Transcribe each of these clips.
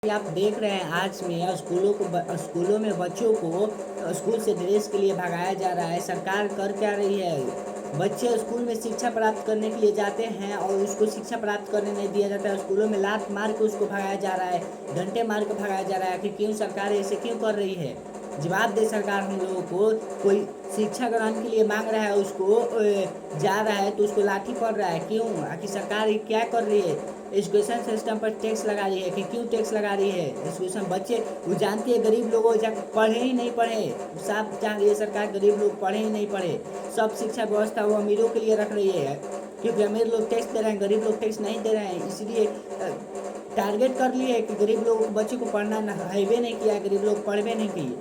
कि आप देख रहे हैं आज में स्कूलों में बच्चों को स्कूल से ड्रेस के लिए भगाया जा रहा है। सरकार कर क्या रही है? बच्चे स्कूल में शिक्षा प्राप्त करने के लिए जाते हैं और उसको शिक्षा प्राप्त करने नहीं दिया जाता है। स्कूलों में लात मार के उसको भगाया जा रहा है, डंडे मार के भगाया जा रहा है। कि क्यों सरकार ऐसे क्यों कर रही है? जवाब दे सरकार हम लोगों को। कोई शिक्षा ग्रहण के लिए मांग रहा है, उसको जा रहा है तो उसको लाठी पड़ रहा है। क्यों? आखिर सरकार ये क्या कर रही है? एजुकेशन सिस्टम पर टैक्स लगा रही है। कि क्यों टैक्स लगा रही है? एजुकेशन बच्चे वो जानती है गरीब लोगों जाकर पढ़े ही नहीं पढ़े। साफ चाह रही है सरकार गरीब लोग पढ़े ही नहीं पढ़े। सब शिक्षा व्यवस्था वो अमीरों के लिए रख रही है, क्योंकि अमीर लोग टैक्स दे रहे हैं, गरीब लोग टैक्स नहीं दे रहे हैं। इसलिए टारगेट कर लिए है कि गरीब लोगों को बच्चे को पढ़ना हाईवे नहीं किया है, गरीब लोग पढ़वे नहीं किए।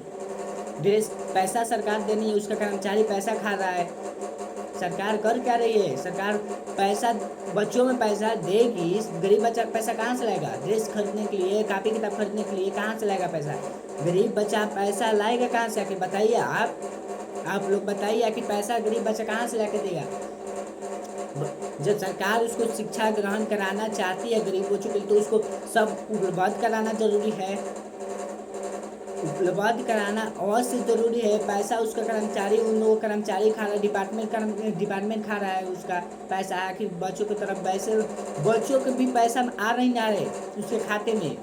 ड्रेस पैसा सरकार देनी है, उसका कर्मचारी पैसा खा रहा है। सरकार कर क्या रही है? सरकार पैसा बच्चों में पैसा देगी, गरीब बच्चा पैसा कहाँ से लाएगा? ड्रेस खरीदने के लिए, कापी किताब खरीदने के लिए कहाँ से लाएगा पैसा? गरीब बच्चा पैसा लाएगा कहाँ से? आके बताइए आप लोग बताइए कि पैसा गरीब बच्चा कहाँ से लाके देगा? जब सरकार उसको शिक्षा ग्रहण कराना चाहती है गरीब बच्चों के लिए, तो उसको सब उपलब्ध कराना जरूरी है। उपलब्ध कराना अवश्य ज़रूरी है। पैसा उसका कर्मचारी, उन लोगों कर्मचारी खा रहा है, डिपार्टमेंट खा रहा है उसका पैसा। आखिर बच्चों की तरफ वैसे बच्चों के भी पैसा आ नहीं ना रहे उसके खाते में।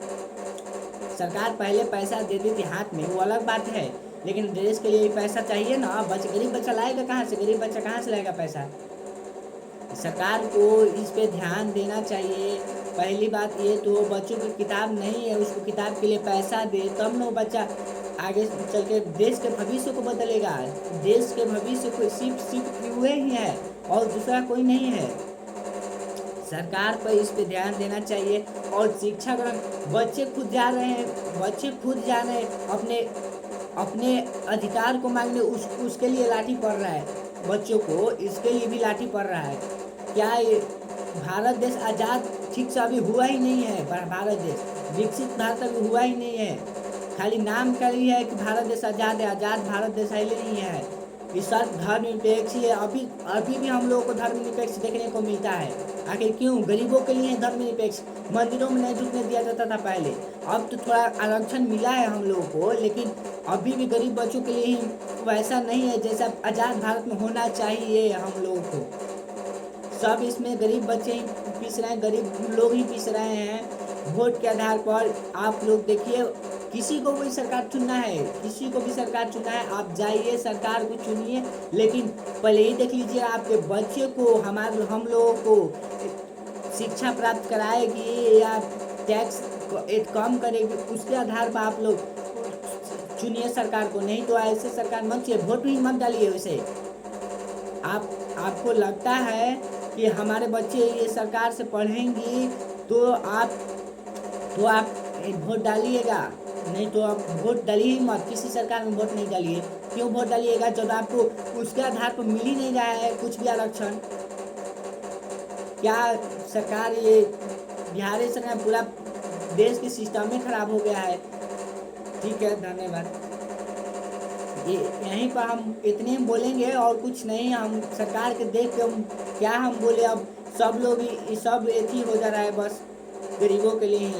सरकार पहले पैसा देती थी हाथ में, वो अलग बात है, लेकिन ड्रेस के लिए पैसा चाहिए ना। गरीब बच्चा लाएगा कहाँ से? गरीब बच्चा कहाँ से लाएगा पैसा? सरकार को इस पे ध्यान देना चाहिए। पहली बात ये तो बच्चों की किताब नहीं है, उसको किताब के लिए पैसा दे, तब ना वो बच्चा आगे चल के देश के भविष्य को बदलेगा। देश के भविष्य को सिर्फ युवा ही है और दूसरा कोई नहीं है। सरकार पर इस पे ध्यान देना चाहिए। और शिक्षा ग्रहण बच्चे खुद जा रहे हैं अपने अपने अधिकार को मांगने। उसके लिए लाठी पड़ रहा है बच्चों को, इसके लिए भी लाठी पड़ रहा है। क्या ये भारत देश आज़ाद ठीक से अभी हुआ ही नहीं है? भारत देश विकसित भारत अभी हुआ ही नहीं है। खाली नाम का ही है कि भारत देश आज़ाद है, आज़ाद भारत देश है ही नहीं है। इस साल धर्मनिरपेक्ष ही है। अभी भी हम लोगों को धर्मनिरपेक्ष देखने को मिलता है। आखिर क्यों? गरीबों के लिए धर्मनिरपेक्ष। मंदिरों में नहीं ढुकने दिया जाता था पहले, अब तो थोड़ा आरक्षण मिला है हम लोगों को, लेकिन अभी भी गरीब बच्चों के लिए ही वैसा नहीं है जैसा आज़ाद भारत में होना चाहिए हम लोगों को। सब इसमें गरीब बच्चे ही पीस रहे हैं, गरीब लोग ही पीस रहे हैं वोट के आधार पर। आप लोग देखिए, किसी को भी सरकार चुनना है, किसी को भी सरकार चुनना है, आप जाइए सरकार को चुनिए, लेकिन पहले ही देख लीजिए आपके बच्चे को हम लोगों को शिक्षा प्राप्त कराएगी या टैक्स कम करेगी, उसके आधार पर आप लोग चुनिए सरकार को। नहीं तो ऐसे सरकार मत चाहिए, वोट ही मत डालिए उसे। आपको लगता है कि हमारे बच्चे ये सरकार से पढ़ेंगी तो आप वोट डालिएगा? नहीं तो आप वोट डालिए ही मत, किसी सरकार में वोट नहीं डालिए। क्यों वोट डालिएगा जब आपको उसके आधार पर मिल ही नहीं रहा है कुछ भी आरक्षण? क्या सरकार ये बिहार सरकार पूरा देश के सिस्टम में खराब हो गया है। ठीक है, धन्यवाद। ये यहीं पर हम इतने बोलेंगे और कुछ नहीं। हम सरकार के देख के हम क्या हम बोले? अब सब लोग ही सब एक ही हो जा रहा है, बस गरीबों के लिए ही।